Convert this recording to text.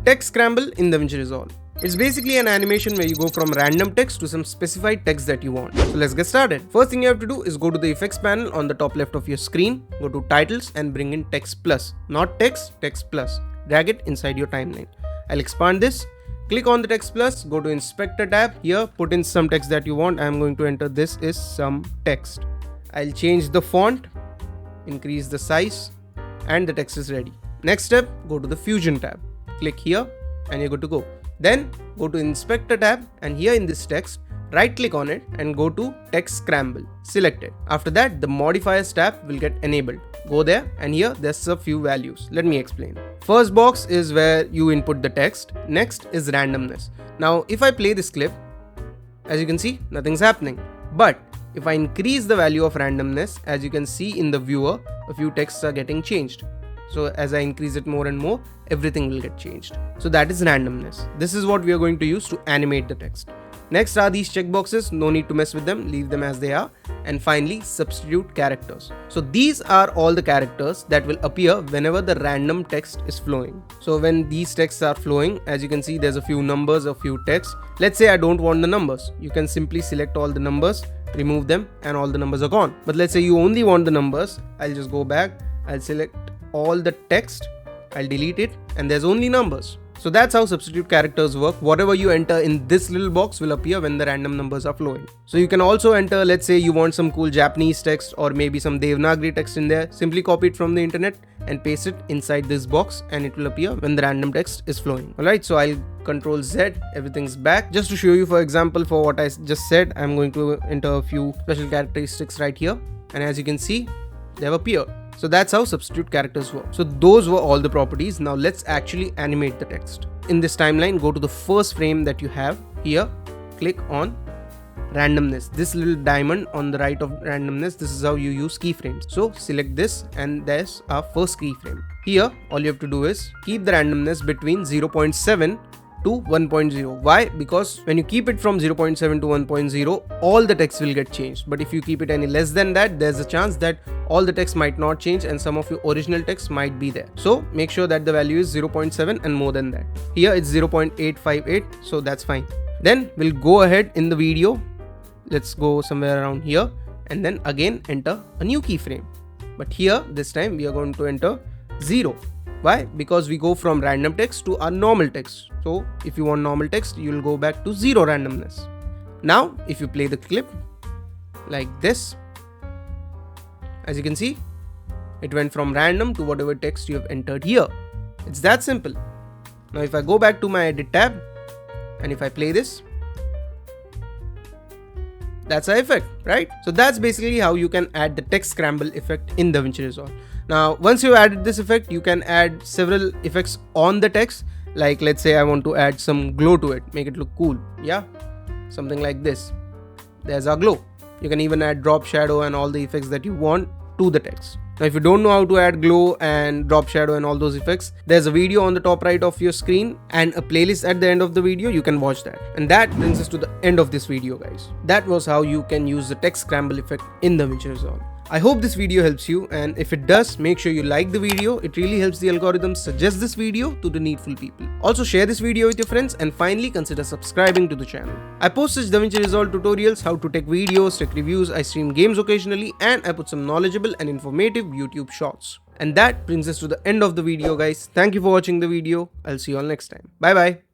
Text Scramble in DaVinci Resolve. It's basically an animation where you go from random text to some specified text that you want. So let's get started. First thing you have to do is go to the effects panel on the top left of your screen, go to titles and bring in text plus, not text, text plus. Drag it inside your timeline. I'll expand this. Click on the text plus, go to inspector tab. Here put in some text that you want. I'm going to enter this is some text. I'll change the font, increase the size, and the text is ready. Next step, go to the fusion tab. Click here and you're good to go. Then go to inspector tab and here in this text, right click on it and go to text scramble. Select it. After that, the modifiers tab will get enabled. Go there and here there's a few values. Let me explain. First box is where you input the text. Next is randomness. Now if I play this clip, as you can see, nothing's happening. But if I increase the value of randomness, as you can see in the viewer, a few texts are getting changed. So as I increase it more and more, everything will get changed. So that is randomness. This is what we are going to use to animate the text. Next are these checkboxes. No need to mess with them. Leave them as they are. And finally, substitute characters. So these are all the characters that will appear whenever the random text is flowing. So when these texts are flowing, as you can see, there's a few numbers, a few texts. Let's say I don't want the numbers. You can simply select all the numbers, remove them, and all the numbers are gone. But let's say you only want the numbers. I'll just go back. I'll select all the text, I'll delete it, and there's only numbers. So that's how substitute characters work. Whatever you enter in this little box will appear when the random numbers are flowing. So you can also enter, let's say you want some cool Japanese text or maybe some Devanagari text in there. Simply copy it from the internet and paste it inside this box and it will appear when the random text is flowing. Alright, so I'll Control Z, everything's back. Just to show you, for example, for what I just said, I'm going to enter a few special characteristics right here. And as you can see, they have appeared. So that's how substitute characters work. So those were all the properties. Now let's actually animate the text. In this timeline, go to the first frame that you have here. Click on randomness. This little diamond on the right of randomness, this is how you use keyframes. So select this and there's our first keyframe. Here, all you have to do is keep the randomness between 0.7 to 1.0. Why? Because when you keep it from 0.7 to 1.0, all the text will get changed. But if you keep it any less than that, there's a chance that all the text might not change and some of your original text might be there. So make sure that the value is 0.7 and more than that. Here it's 0.858, so that's fine. Then we'll go ahead in the video. Let's go somewhere around here and then again enter a new keyframe. But here this time we are going to enter 0. Why? Because we go from random text to our normal text. So if you want normal text, you will go back to 0 randomness. Now, if you play the clip like this, as you can see, it went from random to whatever text you have entered here. It's that simple. Now, if I go back to my edit tab and if I play this, that's our effect, right? So that's basically how you can add the text scramble effect in DaVinci Resolve. Now, once you've added this effect, you can add several effects on the text. Like, let's say I want to add some glow to it, make it look cool. Yeah, something like this. There's our glow. You can even add drop shadow and all the effects that you want to the text. Now, if you don't know how to add glow and drop shadow and all those effects, there's a video on the top right of your screen and a playlist at the end of the video. You can watch that. And that brings us to the end of this video, guys. That was how you can use the text scramble effect in DaVinci Resolve. I hope this video helps you, and if it does, make sure you like the video. It really helps the algorithm suggest this video to the needful people. Also share this video with your friends, and finally consider subscribing to the channel. I post such DaVinci Resolve tutorials, how to take videos, tech reviews, I stream games occasionally, and I put some knowledgeable and informative YouTube shorts. And that brings us to the end of the video, guys. Thank you for watching the video. I'll see you all next time. Bye bye.